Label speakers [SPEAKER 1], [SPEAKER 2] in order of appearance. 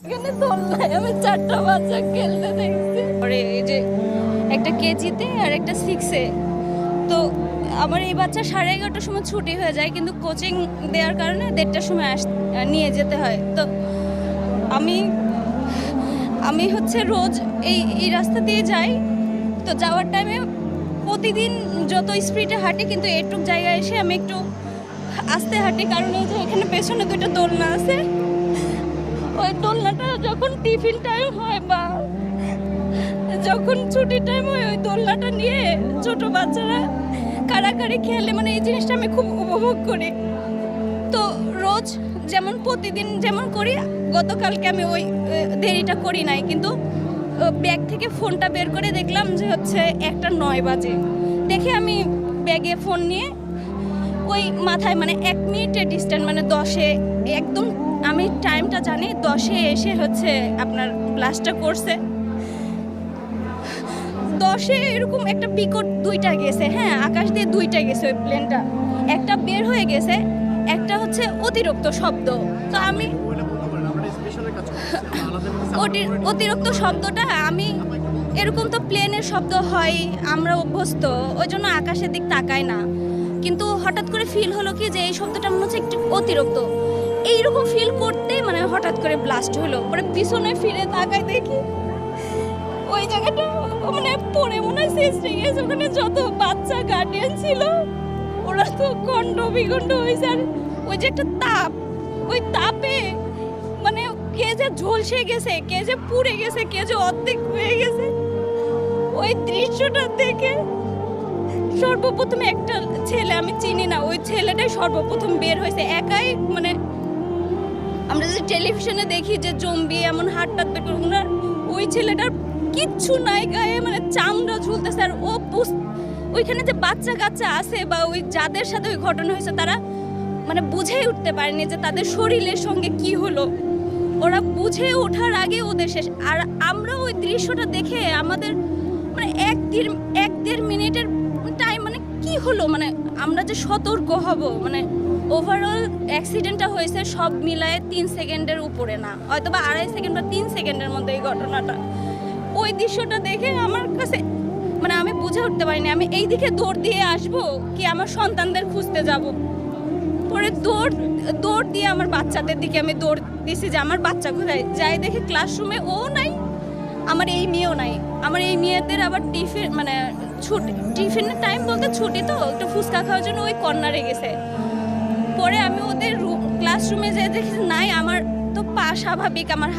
[SPEAKER 1] এখানে দোলনায় আমি 4টা বাচ্চা খেলতে দেখছি। পরে এই যে একটা কেজিতে আর একটা 6-এ, তো আমার এই বাচ্চা 11:30টার সময় ছুটি হয়ে যায়, কিন্তু কোচিং দেওয়ার কারণে 1:30টার সময় নিয়ে যেতে হয়। তো আমি হচ্ছে রোজ এই রাস্তা দিয়ে যাই। তো যাওয়ার টাইমে প্রতিদিন যত স্পিডে হাঁটি, কিন্তু এইটুক জায়গায় এসে আমি একটু আস্তে হাঁটি, কারণ এই যে এখানে পেছনে 2টা দোলনা আছে। ওই দোলনাটা যখন টিফিন টাইম হয় বা যখন ছুটি টাইম হয়, ওই দোলনাটা নিয়ে ছোট বাচ্চারা কাড়াকাড়ি খেলে, মানে এই জিনিসটা আমি খুব উপভোগ করি। তো রোজ যেমন প্রতিদিন যেমন করি, গতকালকে আমি ওই দেরিটা করি নাই, কিন্তু ব্যাগ থেকে ফোনটা বের করে দেখলাম যে হচ্ছে 1:09 বাজে। দেখে আমি ব্যাগে ফোন নিয়ে ওই মাথায় মানে 1 মিনিটের ডিস্টেন্স, মানে 10-এ একদম আমি টাইমটা জানি, 10-এ এসে হচ্ছে আপনার ব্লাস্টটা করছে। 10-এ এরকম একটা পিকট 2টা গেছে, হ্যাঁ আকাশ দিয়ে 2টা গেছে ওই প্লেনটা, একটা বের হয়ে গেছে, একটা হচ্ছে অতিরিক্ত শব্দ। তো আমি অতিরিক্ত শব্দটা আমি এরকম তো প্লেনের শব্দ হয়, আমরা অভ্যস্ত, ওই জন্য আকাশের দিক তাকাই না। কিন্তু হঠাৎ করে ফিল হলো কি যে এই শব্দটা মনে হচ্ছে একটু অতিরিক্ত। এইরকম ফিল করতেই মানে হঠাৎ করে ব্লাস্ট হলো। পরে পিছনে ফিরে তাকাই দেখি ওই জায়গাটা মানে পড়ে মনে হয় শেষ হয়ে গেছে। ওখানে যত বাচ্চা গার্ডিয়ান ছিল ওরা তো খণ্ড বিখণ্ড হয়েছে। আর ওই যে একটা তাপ, ওই তাপে মানে কে যে ঝলসে গেছে, কে যে পুড়ে গেছে, কে যে অর্ধেক হয়ে গেছে। ওই দৃশ্যটা দেখে সর্বপ্রথম একটা ছেলে, আমি চিনি না, ওই ছেলেটাই সর্বপ্রথম বের হয়েছে একাই। মানে আমরা যে টেলিভিশনে দেখি যে জম্বি এমন হাতটাত বের করে, ওনার ওই ছেলেটার কিচ্ছু নাই গায়ে, মানে চামড়া ঝুলতেছে। আর ওইখানে যে বাচ্চা কাচ্চা আছে বা ওই যাদের সাথে ওই ঘটনা হয়েছে, তারা মানে বুঝেই উঠতে পারেনি যে তাদের শরীরের সঙ্গে কি হলো। ওরা বুঝে ওঠার আগে ওদের শেষ। আর আমরা ওই দৃশ্যটা দেখে আমাদের মানে 1-1.5 মিনিটের টাইম, মানে কি হলো, মানে আমরা যে সতর্ক হব, মানে ওভারঅল অ্যাক্সিডেন্টটা হয়েছে সব মিলায়ে 3 সেকেন্ডের উপরে না, হয়তো বা 2.5 সেকেন্ড বা 3 সেকেন্ডের মধ্যে এই ঘটনাটা। ওই দৃশ্যটা দেখে আমার কাছে মানে আমি বুঝে উঠতে পারিনি আমি এই দিকে দৌড় দিয়ে আসবো কি আমার সন্তানদের খুঁজতে যাব। পরে দৌড় দিয়ে আমার বাচ্চাদের দিকে আমি দৌড় দিছি যে আমার বাচ্চা কোথায়। যাই দেখে ক্লাসরুমে ও নাই, আমার এই মেয়েও নাই। আমার এই মেয়েদের আবার মানে টিফিনের টাইম বলতে ছুটি, তো একটু ফুচকা খাওয়ার জন্য ওই কর্নারে গেছে। পরে আমি ওদের ক্লাসরুমে যেয়ে দেখি নাই, আমার তো পা স্বাভাবিক, আমার